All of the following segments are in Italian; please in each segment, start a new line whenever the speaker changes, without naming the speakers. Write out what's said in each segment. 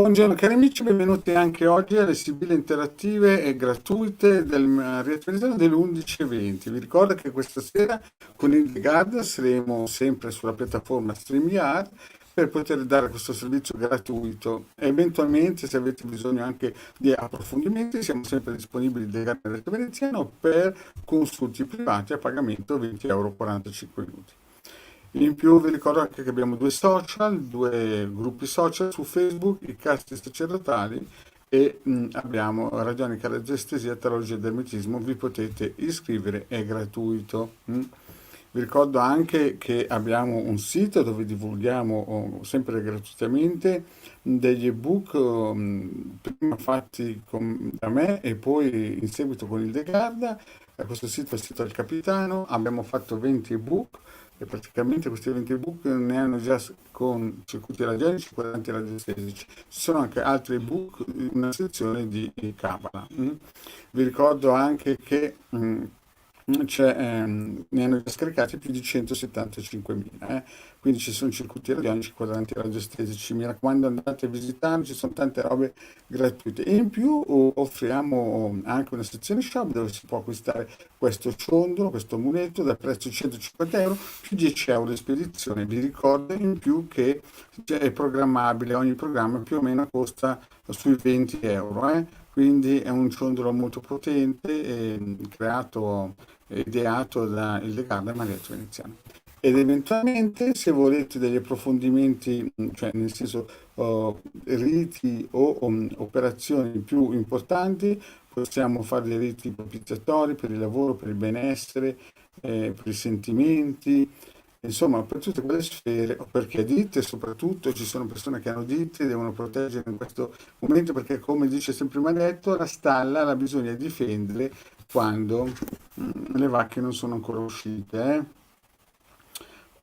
Buongiorno cari amici, benvenuti anche oggi alle sibille interattive e gratuite del Marietta delle 11:20. Vi ricordo che questa sera con il The Guard saremo sempre sulla piattaforma StreamYard per poter dare questo servizio gratuito. Eventualmente, se avete bisogno anche di approfondimenti, siamo sempre disponibili del Guard Marietta Veneziano per consulti privati a pagamento 20 euro 45 minuti. In più vi ricordo anche che abbiamo due social, due gruppi social su Facebook, i casti sacerdotali e abbiamo Radionica Radiestesia, Teologia e Dermitismo, vi potete iscrivere, è gratuito. Vi ricordo anche che abbiamo un sito dove divulghiamo sempre gratuitamente degli ebook prima fatti da me e poi in seguito con il De Garda. Questo sito è il sito del capitano, abbiamo fatto 20 ebook e praticamente questi 20 ebook ne hanno già con circuiti radionici, quadranti radiestesici. Ci sono anche altri ebook, una sezione di Kabbalah. Vi ricordo anche che ne hanno già scaricati più di 175.000, quindi ci sono circuiti radionici, quadranti radiestesici. Mi raccomando, andate a visitarli, ci sono tante robe gratuite. E in più offriamo anche una sezione shop dove si può acquistare questo ciondolo, questo muletto da prezzo 150 euro più 10 euro di spedizione. Vi ricordo in più che è programmabile, ogni programma più o meno costa sui 20 euro. Quindi è un ciondolo molto potente, creato e ideato da il legale Marietta Veneziano. Ed eventualmente se volete degli approfondimenti, cioè nel senso riti o operazioni più importanti, possiamo fare dei riti propiziatori per il lavoro, per il benessere, per i sentimenti, insomma per tutte quelle sfere, o perché ditte soprattutto, ci sono persone che hanno ditte, devono proteggere in questo momento perché come dice sempre Marietto, la stalla la bisogna difendere quando le vacche non sono ancora uscite.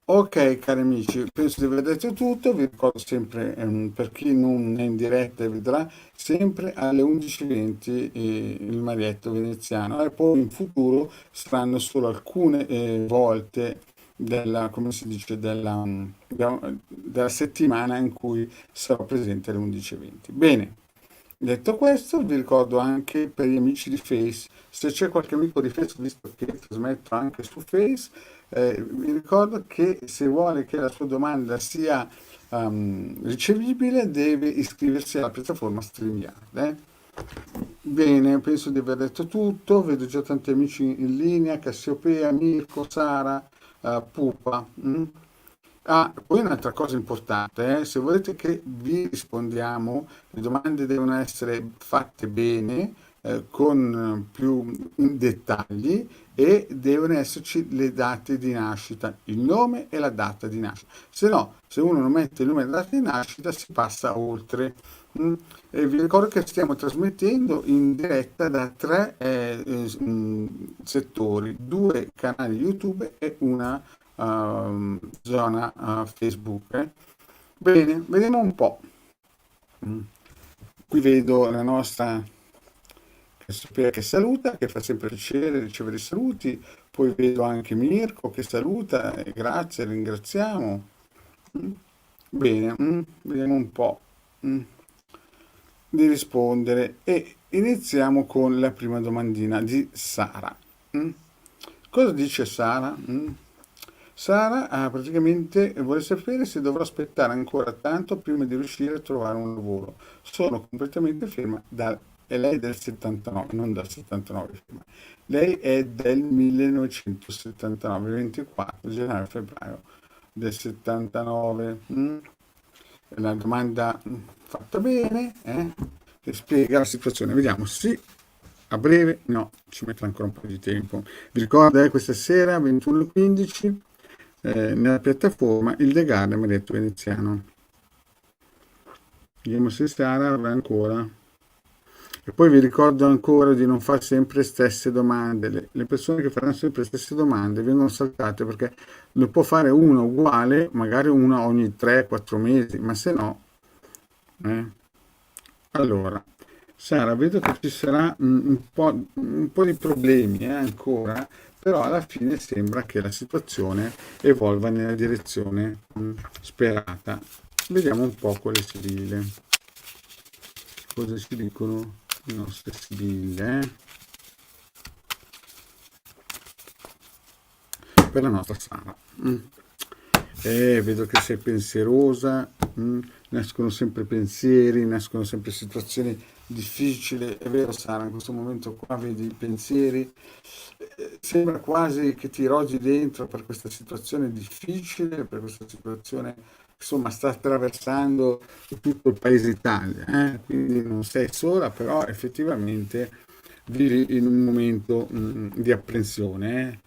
Ok, cari amici, penso di aver detto tutto. Vi ricordo sempre, per chi non è in diretta e vedrà, sempre alle 11:20 il Marietto Veneziano. E poi in futuro saranno solo alcune volte della, come si dice, della settimana in cui sarò presente alle 11:20. Bene. Detto questo, vi ricordo anche per gli amici di Face, se c'è qualche amico di Face, visto che trasmetto anche su Face, vi ricordo che se vuole che la sua domanda sia ricevibile, deve iscriversi alla piattaforma StreamYard. Bene, penso di aver detto tutto, vedo già tanti amici in linea, Cassiopea, Mirko, Sara, Pupa. Ah, poi un'altra cosa importante, se volete che vi rispondiamo, le domande devono essere fatte bene, con più dettagli e devono esserci le date di nascita, il nome e la data di nascita. Se no, se uno non mette il nome e la data di nascita si passa oltre. E vi ricordo che stiamo trasmettendo in diretta da tre settori, due canali YouTube e una zona Facebook. Bene, vediamo un po'. Mm. Qui vedo la nostra Cassiopea che saluta, che fa sempre piacere ricevere i saluti. Poi vedo anche Mirko che saluta, e grazie, ringraziamo. Mm. Bene, vediamo un po' di rispondere e iniziamo con la prima domandina di Sara. Cosa dice Sara? Sara praticamente vuole sapere se dovrò aspettare ancora tanto prima di riuscire a trovare un lavoro. Sono completamente ferma e lei è del 79, non dal 79 ferma. Lei è del 1979, 24 gennaio-febbraio del 79. La domanda fatta bene, che spiega la situazione. Vediamo, sì, a breve, no, ci metto ancora un po' di tempo. Vi ricordo, questa sera 21:15 nella piattaforma il The Guardian Marietta Veneziano. Vediamo se Sara avrà ancora. E poi vi ricordo ancora di non fare sempre le stesse domande. Le persone che faranno sempre le stesse domande vengono saltate perché ne può fare una uguale, magari una ogni 3-4 mesi, ma se no. Allora, Sara, vedo che ci sarà un po' di problemi ancora, però alla fine sembra che la situazione evolva nella direzione sperata. Vediamo un po' con le sibille. cosa ci dicono le nostre sibille per la nostra Sara. Vedo che sei pensierosa, nascono sempre pensieri, nascono sempre situazioni difficili, è vero Sara, in questo momento qua vedi i pensieri, sembra quasi che ti roggi dentro per questa situazione difficile, per questa situazione insomma sta attraversando tutto il paese Italia, quindi non sei sola, però effettivamente vivi in un momento di apprensione.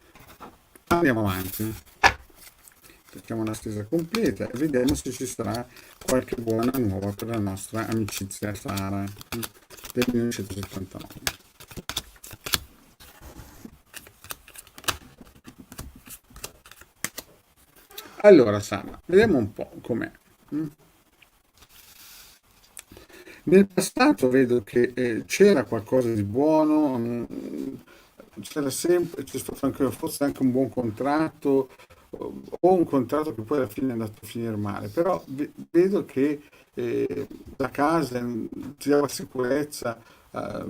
Andiamo avanti, facciamo una stesa completa e vediamo se ci sarà qualche buona nuova per la nostra amicizia Sara del 1979. Allora Sara, vediamo un po' com'è. Mm. Nel passato vedo che c'era qualcosa di buono, c'era sempre, c'è stato anche, forse anche un buon contratto o un contratto che poi alla fine è andato a finire male, però vedo che la casa ti dava sicurezza, eh,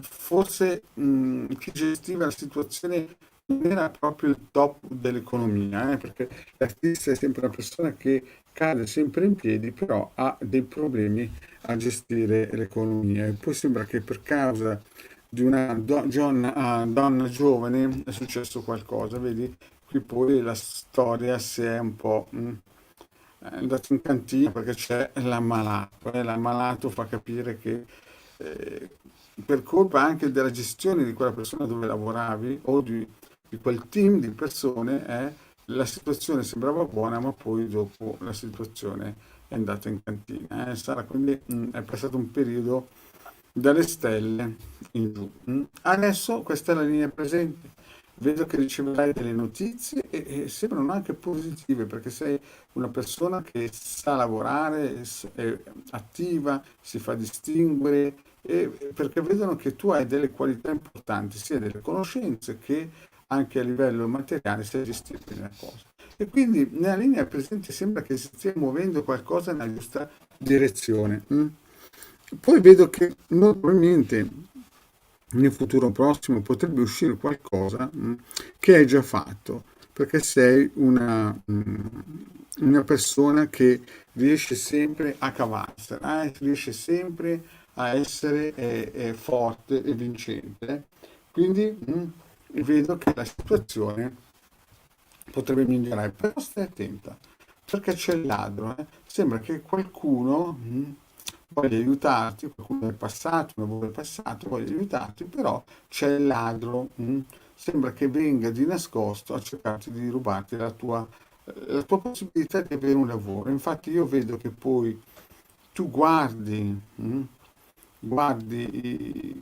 forse chi gestiva la situazione non era proprio il top dell'economia, perché l'artista è sempre una persona che cade sempre in piedi, però ha dei problemi a gestire l'economia. E poi sembra che per causa di una donna giovane è successo qualcosa, vedi? Qui poi la storia si è un po' è andata in cantina perché c'è l'ammalato, e l'ammalato fa capire che eh, per colpa anche della gestione di quella persona dove lavoravi o di quel team di persone, la situazione sembrava buona, ma poi dopo la situazione è andata in cantina. Sara, quindi è passato un periodo dalle stelle in giù. Adesso questa è la linea presente. Vedo che riceverai delle notizie e sembrano anche positive perché sei una persona che sa lavorare, è attiva, si fa distinguere e perché vedono che tu hai delle qualità importanti, sia delle conoscenze che anche a livello materiale sai gestire bene la cosa. E quindi nella linea presente sembra che si stia muovendo qualcosa nella giusta direzione. Poi vedo che molto probabilmente nel futuro prossimo potrebbe uscire qualcosa che hai già fatto, perché sei una persona che riesce sempre a cavarsela, riesce sempre a essere forte e vincente. Quindi vedo che la situazione potrebbe migliorare, però stai attenta, perché c'è il ladro, eh. Sembra che qualcuno voglia aiutarti, qualcuno del passato, un lavoro del passato, voglia aiutarti, però c'è il ladro, sembra che venga di nascosto a cercarti di rubarti la tua possibilità di avere un lavoro. Infatti io vedo che poi tu guardi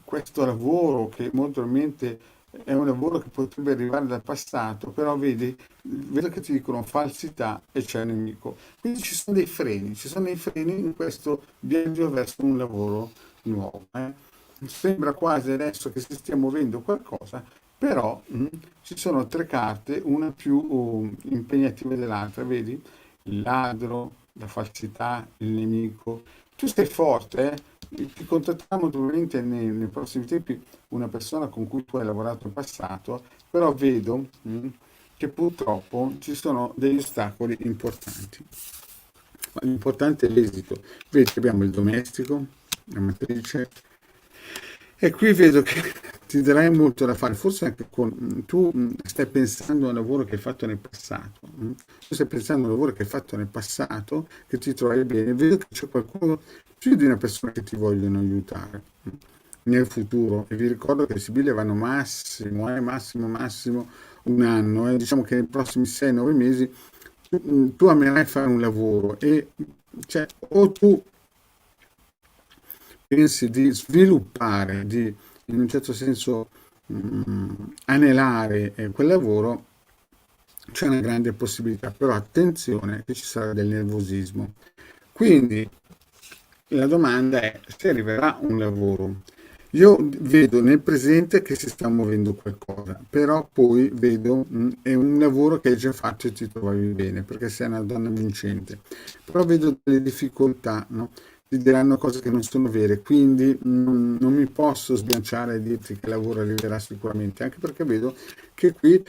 questo lavoro che molto probabilmente è un lavoro che potrebbe arrivare dal passato, però vedi, vedo che ti dicono falsità e c'è il nemico. Quindi ci sono dei freni in questo viaggio verso un lavoro nuovo. Sembra quasi adesso che si stia muovendo qualcosa, però ci sono tre carte, una più impegnativa dell'altra, vedi? Il ladro, la falsità, il nemico. Tu sei forte, ti contattiamo probabilmente nei prossimi tempi una persona con cui tu hai lavorato in passato, però vedo che purtroppo ci sono degli ostacoli importanti. Ma l'importante è l'esito. Vedi che abbiamo il domestico, la matrice, e qui vedo che ti darai molto da fare, forse anche con tu stai pensando a un lavoro che hai fatto nel passato, tu stai pensando a un lavoro che hai fatto nel passato, che ti trovi bene, vedo che c'è qualcuno, più di una persona che ti vogliono aiutare nel futuro, e vi ricordo che le sibille vanno massimo, massimo un anno, diciamo che nei prossimi 6-9 mesi tu amerai fare un lavoro e cioè, o tu pensi di sviluppare, di in un certo senso anelare quel lavoro, c'è una grande possibilità, però attenzione che ci sarà del nervosismo. Quindi la domanda è se arriverà un lavoro. Io vedo nel presente che si sta muovendo qualcosa, però poi vedo è un lavoro che hai già fatto e ti trovavi bene, perché sei una donna vincente. Però vedo delle difficoltà, no? ti diranno cose che non sono vere, quindi non mi posso sbilanciare e dirti che il lavoro arriverà sicuramente, anche perché vedo che qui,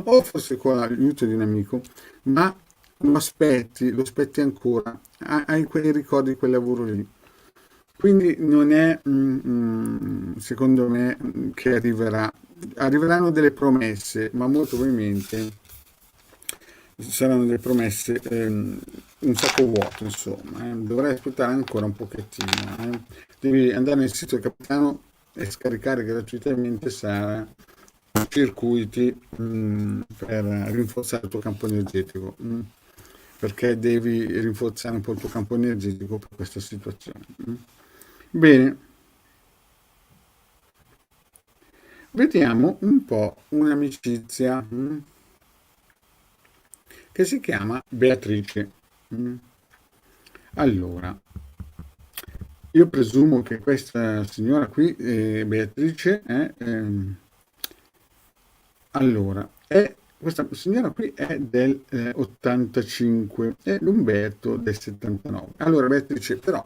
o forse con l'aiuto di un amico, ma lo aspetti ancora, hai quei ricordi di quel lavoro lì. Quindi non è, secondo me, che arriveranno delle promesse, ma molto probabilmente saranno delle promesse un sacco vuoto, insomma. Dovrai aspettare ancora un pochettino. Devi andare nel sito del capitano e scaricare gratuitamente Sara circuiti per rinforzare il tuo campo energetico. Perché devi rinforzare un po' il tuo campo energetico per questa situazione. Bene, vediamo un po' un'amicizia che si chiama Beatrice. Mm. Allora, io presumo che questa signora qui, Beatrice, questa signora qui è del 85 e l'Umberto del 79. Allora, Beatrice, però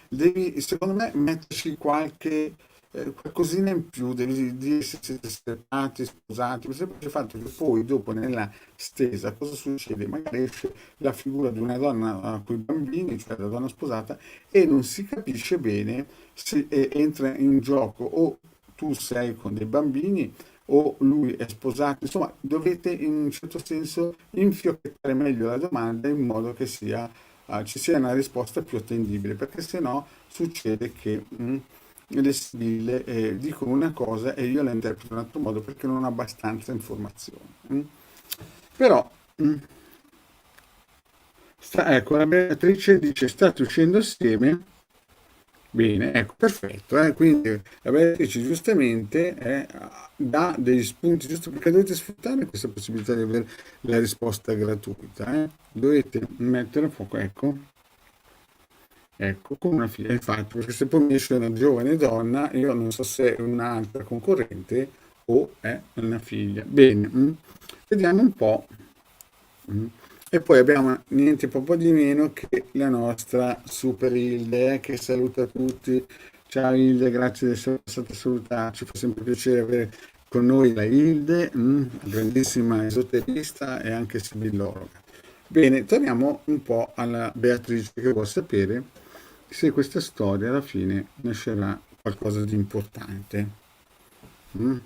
devi, secondo me, metterci qualcosina in più, devi dire se siete separati, sposati, per esempio il fatto che poi dopo nella stesa cosa succede? Magari esce la figura di una donna con i bambini, cioè la donna sposata, e non si capisce bene se entra in gioco o tu sei con dei bambini o lui è sposato, insomma dovete in un certo senso infiocchettare meglio la domanda in modo che ci sia una risposta più attendibile, perché se no succede che le sibille dicono una cosa e io la interpreto in un altro modo perché non ho abbastanza informazioni. Però, ecco, la Beatrice dice state uscendo assieme. Bene, ecco, perfetto. Quindi la Beatrice giustamente dà degli spunti, giusto perché dovete sfruttare questa possibilità di avere la risposta gratuita. Dovete mettere a fuoco, ecco, ecco, come una figlia, infatti, perché se poi mi esce una giovane donna, io non so se è un'altra concorrente o è una figlia. Bene, vediamo un po'. Mm. E poi abbiamo niente po' di meno che la nostra Super Hilde, che saluta tutti. Ciao Hilde, grazie di essere stata a salutarci, fa sempre piacere avere con noi la Hilde, grandissima esoterista e anche sibillologa. Bene, torniamo un po' alla Beatrice che vuole sapere se questa storia alla fine nascerà qualcosa di importante. Mm?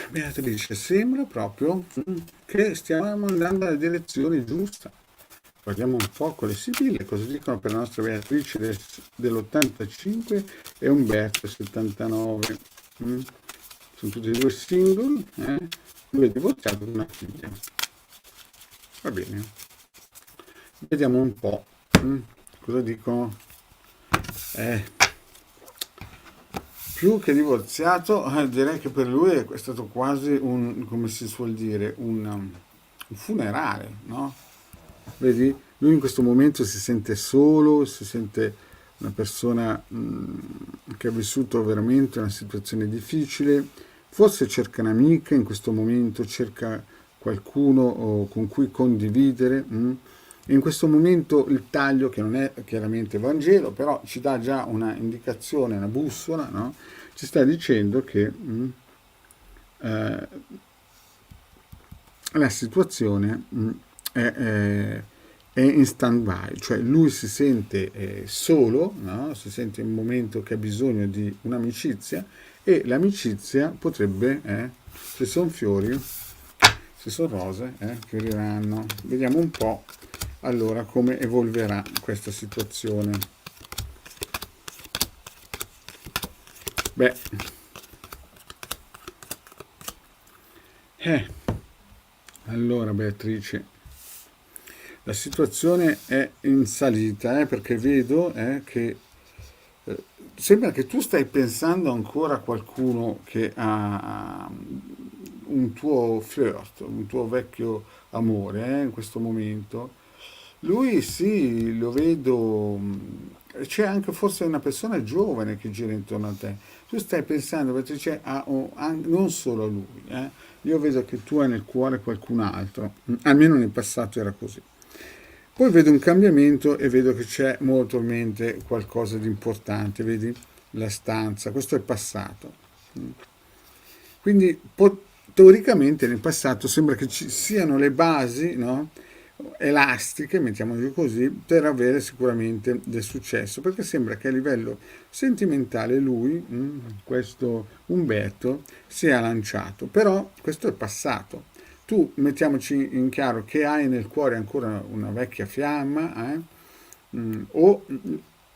Beatrice, sembra proprio che stiamo andando nella direzione giusta. Guardiamo un po' con le sibille, cosa dicono per la nostra Beatrice dell'85 e Umberto 79. Mm. Sono tutti e due single, lui è divorziato con una figlia. Va bene, vediamo un po' cosa dicono. Eh, Più che divorziato, direi che per lui è stato quasi come si suol dire, un funerale, no? Vedi, lui in questo momento si sente solo, si sente una persona che ha vissuto veramente una situazione difficile, forse cerca un'amica in questo momento, cerca qualcuno con cui condividere. In questo momento il taglio, che non è chiaramente Vangelo, però ci dà già una indicazione, una bussola, no? Ci sta dicendo che eh, la situazione è in stand-by, cioè lui si sente solo, no? Si sente in un momento che ha bisogno di un'amicizia e l'amicizia potrebbe, se sono fiori, se sono rose, fioriranno. Vediamo un po' allora come evolverà questa situazione. Beh, eh, allora Beatrice, la situazione è in salita, perché vedo che sembra che tu stai pensando ancora a qualcuno che ha un tuo flirt, un tuo vecchio amore in questo momento. Lui sì, lo vedo, c'è anche forse una persona giovane che gira intorno a te. Tu stai pensando, perché c'è non solo a lui, eh. Io vedo che tu hai nel cuore qualcun altro, almeno nel passato era così. Poi vedo un cambiamento e vedo che c'è molto in mente qualcosa di importante, vedi? La stanza, questo è il passato. Quindi teoricamente nel passato sembra che ci siano le basi, no? Elastiche, mettiamolo così, per avere sicuramente del successo, perché sembra che a livello sentimentale lui, questo Umberto, sia lanciato. Però questo è passato. Tu mettiamoci in chiaro che hai nel cuore ancora una vecchia fiamma, o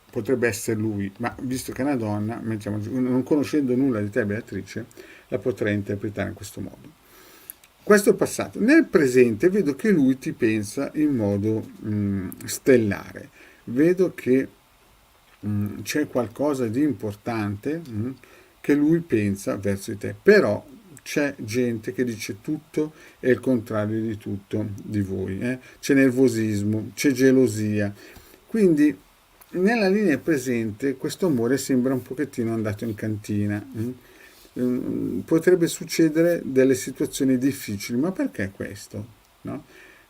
potrebbe essere lui, ma visto che è una donna, mettiamoci, non conoscendo nulla di te, Beatrice, la potrei interpretare in questo modo. Questo è il passato. Nel presente vedo che lui ti pensa in modo stellare. Vedo che c'è qualcosa di importante che lui pensa verso di te. Però c'è gente che dice tutto e il contrario di tutto di voi. C'è nervosismo, c'è gelosia. Quindi nella linea presente questo amore sembra un pochettino andato in cantina. Potrebbe succedere delle situazioni difficili, ma perché questo? No?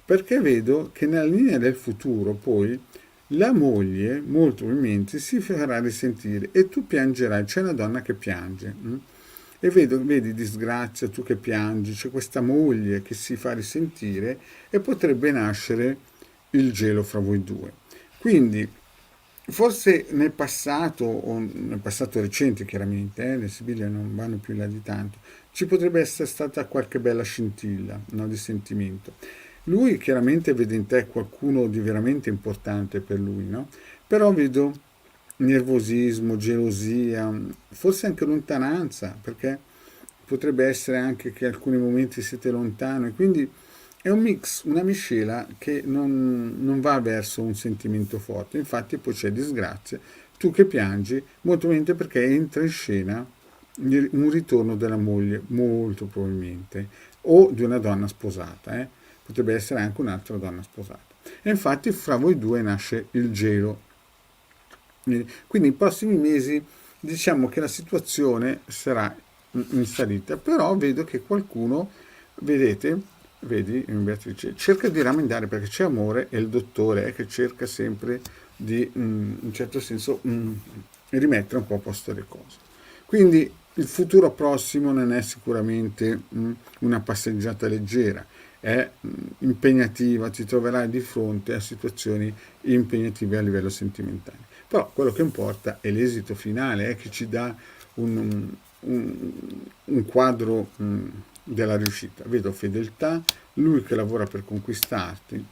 Perché vedo che nella linea del futuro poi la moglie molto probabilmente si farà risentire e tu piangerai, c'è una donna che piange. E vedo, vedi disgrazia, tu che piangi, c'è questa moglie che si fa risentire e potrebbe nascere il gelo fra voi due. Quindi forse nel passato, o nel passato recente chiaramente, le Sibille non vanno più in là di tanto, ci potrebbe essere stata qualche bella scintilla, no, di sentimento. Lui chiaramente vede in te qualcuno di veramente importante per lui, no? Però vedo nervosismo, gelosia, forse anche lontananza, perché potrebbe essere anche che alcuni momenti siete lontano e quindi è un mix, una miscela che non va verso un sentimento forte. Infatti poi c'è disgrazia, tu che piangi, molto probabilmente perché entra in scena un ritorno della moglie, molto probabilmente, o di una donna sposata, eh. Potrebbe essere anche un'altra donna sposata. E infatti fra voi due nasce il gelo. Quindi nei prossimi mesi diciamo che la situazione sarà in salita, però vedo che qualcuno, vedete, vedi Beatrice, cerca di rammentare perché c'è amore e il dottore che cerca sempre di, in un certo senso, rimettere un po' a posto le cose. Quindi il futuro prossimo non è sicuramente una passeggiata leggera, è impegnativa, ti troverai di fronte a situazioni impegnative a livello sentimentale. Però quello che importa è l'esito finale, che ci dà un, un quadro della riuscita. Vedo fedeltà, lui che lavora per conquistarti.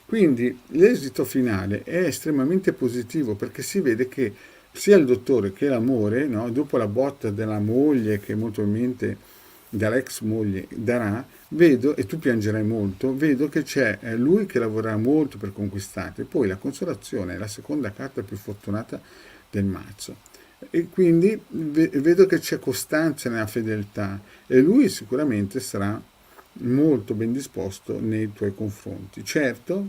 Quindi l'esito finale è estremamente positivo perché si vede che sia il dottore che l'amore, no, dopo la botta della moglie che molto probabilmente dall'ex moglie darà, vedo, e tu piangerai molto, vedo che c'è lui che lavorerà molto per conquistarti. Poi la consolazione è la seconda carta più fortunata del mazzo. E quindi vedo che c'è costanza nella fedeltà e lui sicuramente sarà molto ben disposto nei tuoi confronti. Certo,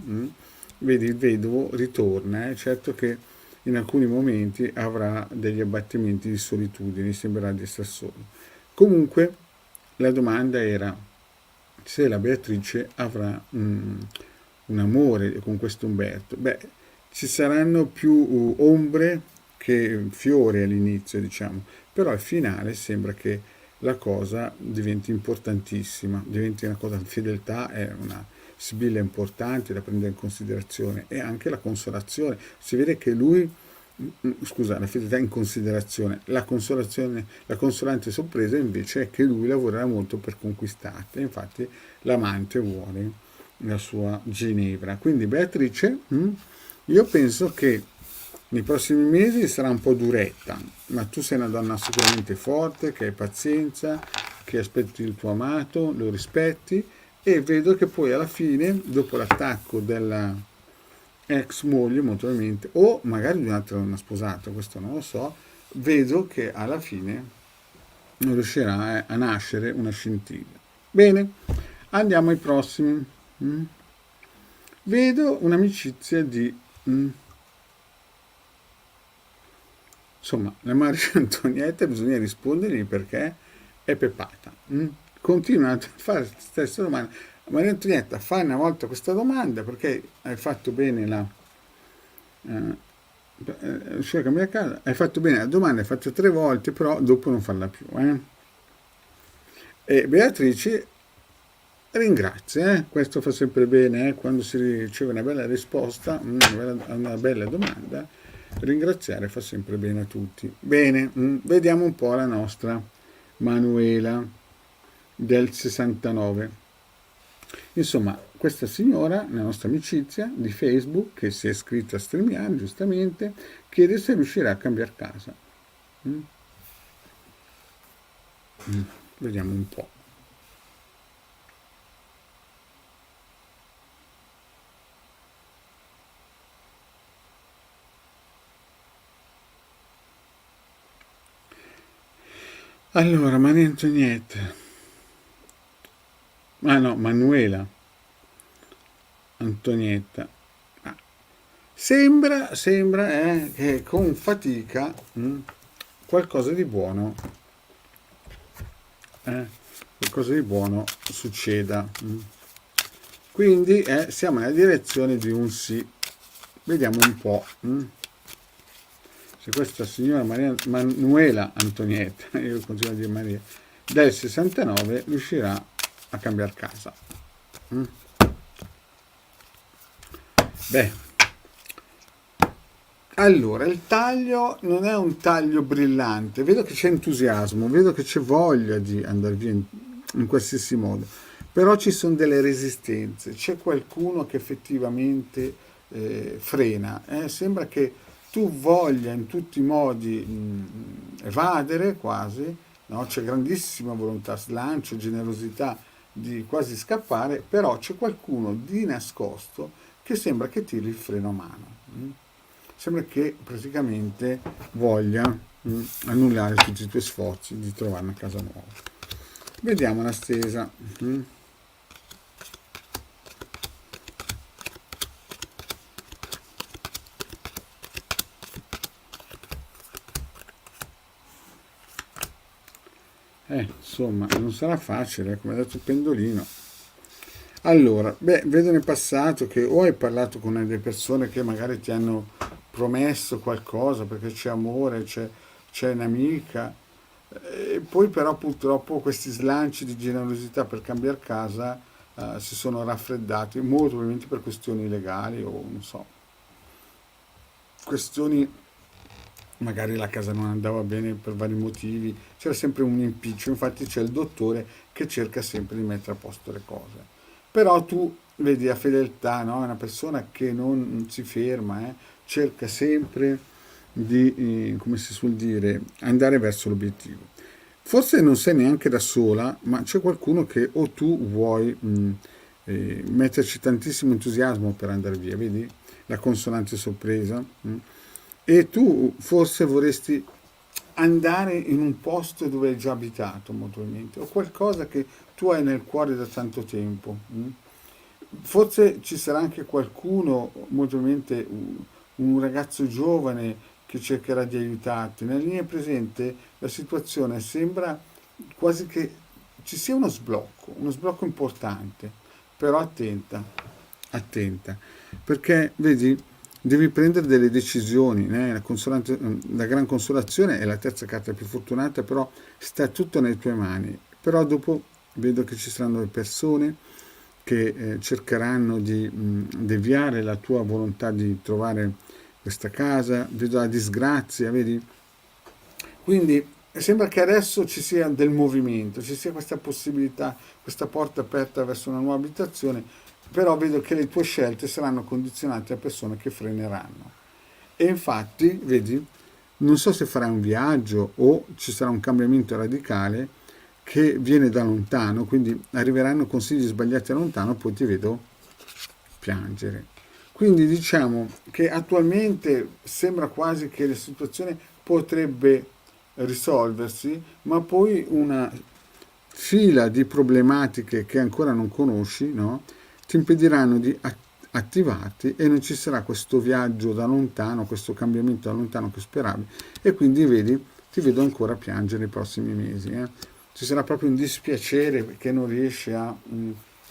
vedi, il vedovo ritorna, certo che in alcuni momenti avrà degli abbattimenti di solitudine, sembrerà di essere solo. Comunque, la domanda era se la Beatrice avrà un amore con questo Umberto. Beh, ci saranno più ombre che fiori all'inizio, diciamo, però al finale sembra che la cosa diventi importantissima, diventi una cosa, la fedeltà è una sibilla importante da prendere in considerazione e anche la consolazione. Si vede che lui, scusa, la fedeltà in considerazione, la consolazione, la consolante sorpresa invece è che lui lavorerà molto per conquistarti, infatti l'amante vuole la sua Ginevra. Quindi Beatrice, io penso che nei prossimi mesi sarà un po' duretta, ma tu sei una donna sicuramente forte, che hai pazienza, che aspetti il tuo amato, lo rispetti e vedo che poi alla fine, dopo l'attacco della ex moglie, molto probabilmente, o magari di un'altra donna sposata, questo non lo so, vedo che alla fine non riuscirà a nascere una scintilla. Bene, andiamo ai prossimi. Vedo un'amicizia di... insomma, la Maria Antonietta bisogna rispondergli perché è pepata. Continua a fare la stessa domanda. Maria Antonietta, fai una volta questa domanda perché hai fatto bene la... riuscire a cambiare casa, hai fatto bene la domanda, hai fatto 3 volte, però dopo non farla più. E Beatrice ringrazia, questo fa sempre bene, quando si riceve una bella risposta, una bella domanda, ringraziare fa sempre bene a tutti. Bene, vediamo un po' la nostra Manuela del 69. Insomma, questa signora, la nostra amicizia di Facebook, che si è iscritta a StreamYard, giustamente, chiede se riuscirà a cambiare casa. Mm? Vediamo un po'. Allora, Maria Antonietta. Ah no, Manuela Antonietta. Ah, sembra che con fatica qualcosa di buono, eh, qualcosa di buono succeda. Quindi siamo nella direzione di un sì. Vediamo un po'. Se questa signora Manuela Antonietta, io continuo a dire Maria, del 69 riuscirà a cambiare casa. Beh, allora, il taglio non è un taglio brillante, vedo che c'è entusiasmo, vedo che c'è voglia di andare via in qualsiasi modo, però ci sono delle resistenze, c'è qualcuno che effettivamente frena, sembra che tu voglia in tutti i modi evadere quasi, no? C'è grandissima volontà, slancio, generosità di quasi scappare, però c'è qualcuno di nascosto che sembra che tiri il freno a mano. Sembra che praticamente voglia annullare tutti i tuoi sforzi di trovare una casa nuova. Vediamo la stesa. Insomma, non sarà facile, come ha detto il pendolino. Allora, beh, vedo nel passato che o hai parlato con delle persone che magari ti hanno promesso qualcosa perché c'è amore, c'è un'amica, e poi però purtroppo questi slanci di generosità per cambiare casa si sono raffreddati, molto probabilmente per questioni legali o non so, questioni magari la casa non andava bene per vari motivi, c'era sempre un impiccio, infatti c'è il dottore che cerca sempre di mettere a posto le cose. Però tu vedi la fedeltà, no? È una persona che non si ferma, cerca sempre di, come si suol dire, andare verso l'obiettivo. Forse non sei neanche da sola, ma c'è qualcuno che o tu vuoi metterci tantissimo entusiasmo per andare via, vedi? La consonante sorpresa. E tu forse vorresti andare in un posto dove hai già abitato molto probabilmente, o qualcosa che tu hai nel cuore da tanto tempo. Forse ci sarà anche qualcuno, molto probabilmente un ragazzo giovane che cercherà di aiutarti. Nella linea presente la situazione sembra quasi che ci sia uno sblocco importante, però attenta, attenta, perché vedi, devi prendere delle decisioni, né? La gran consolazione è la terza carta più fortunata, però sta tutto nelle tue mani. Però dopo vedo che ci saranno le persone che cercheranno di deviare la tua volontà di trovare questa casa, vedo la disgrazia, vedi? Quindi sembra che adesso ci sia del movimento, ci sia questa possibilità, questa porta aperta verso una nuova abitazione, però vedo che le tue scelte saranno condizionate a persone che freneranno. E infatti, vedi, non so se farai un viaggio o ci sarà un cambiamento radicale che viene da lontano, quindi arriveranno consigli sbagliati da lontano, poi ti vedo piangere. Quindi diciamo che attualmente sembra quasi che la situazione potrebbe risolversi, ma poi una fila di problematiche che ancora non conosci, no? Ti impediranno di attivarti e non ci sarà questo viaggio da lontano, questo cambiamento da lontano che speravi e quindi vedi, ti vedo ancora piangere nei prossimi mesi. Ci sarà proprio un dispiacere che non riesce a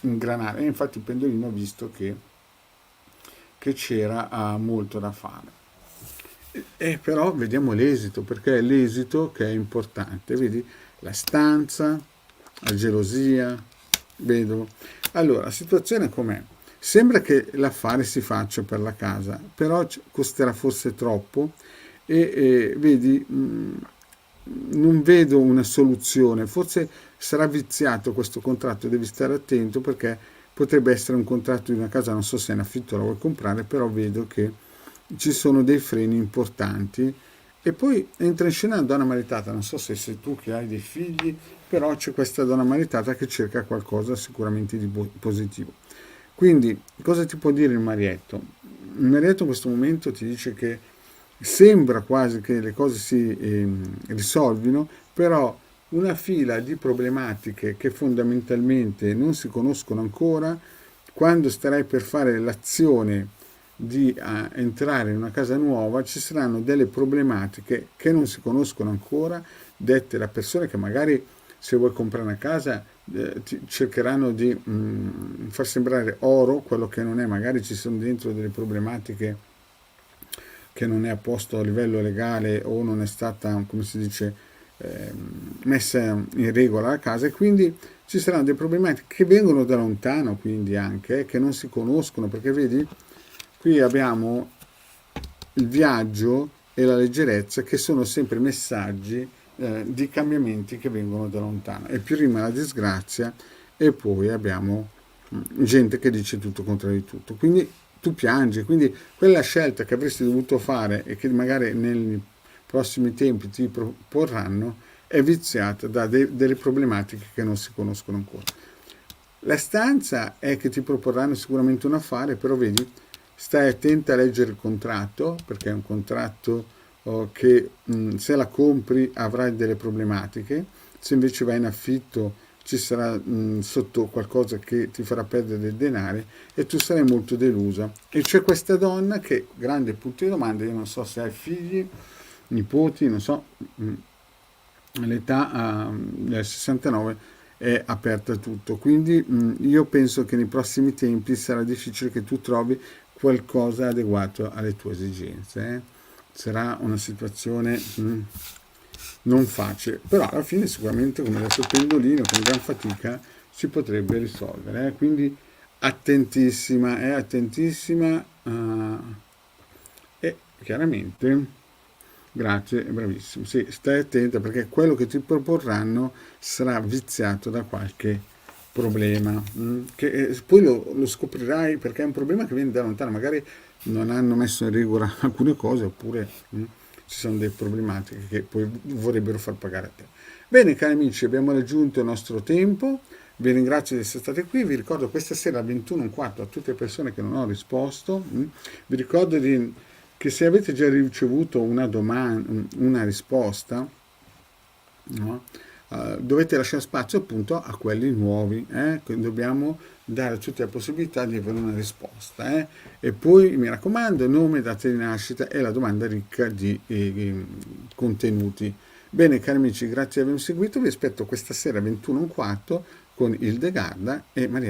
ingranare. E infatti il pendolino ha visto che c'era molto da fare. E però vediamo l'esito, perché è l'esito che è importante. Vedi la stanza, la gelosia, vedo. Allora, la situazione com'è? Sembra che l'affare si faccia per la casa, però costerà forse troppo e vedi, non vedo una soluzione. Forse sarà viziato questo contratto, devi stare attento perché potrebbe essere un contratto di una casa, non so se è in affitto o la vuoi comprare, però vedo che ci sono dei freni importanti. E poi entra in scena una donna maritata, non so se sei tu che hai dei figli, però c'è questa donna maritata che cerca qualcosa sicuramente di positivo. Quindi, cosa ti può dire il Marietto? Il Marietto in questo momento ti dice che sembra quasi che le cose si risolvino, però una fila di problematiche che fondamentalmente non si conoscono ancora, quando starai per fare l'azione di entrare in una casa nuova, ci saranno delle problematiche che non si conoscono ancora, dette da persone che magari se vuoi comprare una casa cercheranno di far sembrare oro quello che non è, magari ci sono dentro delle problematiche che non è a posto a livello legale o non è stata, come si dice, messa in regola la casa e quindi ci saranno dei problematiche che vengono da lontano, quindi anche che non si conoscono, perché vedi, qui abbiamo il viaggio e la leggerezza che sono sempre messaggi di cambiamenti che vengono da lontano e più rima la disgrazia e poi abbiamo gente che dice tutto contro di tutto, quindi tu piangi, quindi quella scelta che avresti dovuto fare e che magari nei prossimi tempi ti proporranno è viziata da delle problematiche che non si conoscono ancora. La stanza è che ti proporranno sicuramente un affare, però vedi, stai attenta a leggere il contratto, perché è un contratto che se la compri avrai delle problematiche, se invece vai in affitto ci sarà sotto qualcosa che ti farà perdere del denaro e tu sarai molto delusa. E c'è questa donna che, grande punto di domanda, io non so se hai figli, nipoti, non so, l'età del 69 è aperta a tutto, quindi io penso che nei prossimi tempi sarà difficile che tu trovi qualcosa adeguato alle tue esigenze. Sarà una situazione non facile, però alla fine sicuramente come adesso il pendolino con gran fatica si potrebbe risolvere, quindi attentissima, è attentissima e chiaramente grazie, bravissimo. Sì, stai attenta perché quello che ti proporranno sarà viziato da qualche problema, che poi lo scoprirai perché è un problema che viene da lontano, magari non hanno messo in regola alcune cose oppure ci sono delle problematiche che poi vorrebbero far pagare a te. Bene, cari amici, abbiamo raggiunto il nostro tempo. Vi ringrazio di essere stati qui. Vi ricordo questa sera alle 21:15 a tutte le persone che non ho risposto. Vi ricordo che se avete già ricevuto una domanda, una risposta, no? Dovete lasciare spazio appunto a quelli nuovi, dobbiamo dare a tutti la possibilità di avere una risposta. E poi mi raccomando, nome, data di nascita e la domanda ricca di contenuti. Bene cari amici, grazie di avermi seguito, vi aspetto questa sera alle 21:15 con Hildegarda e Maria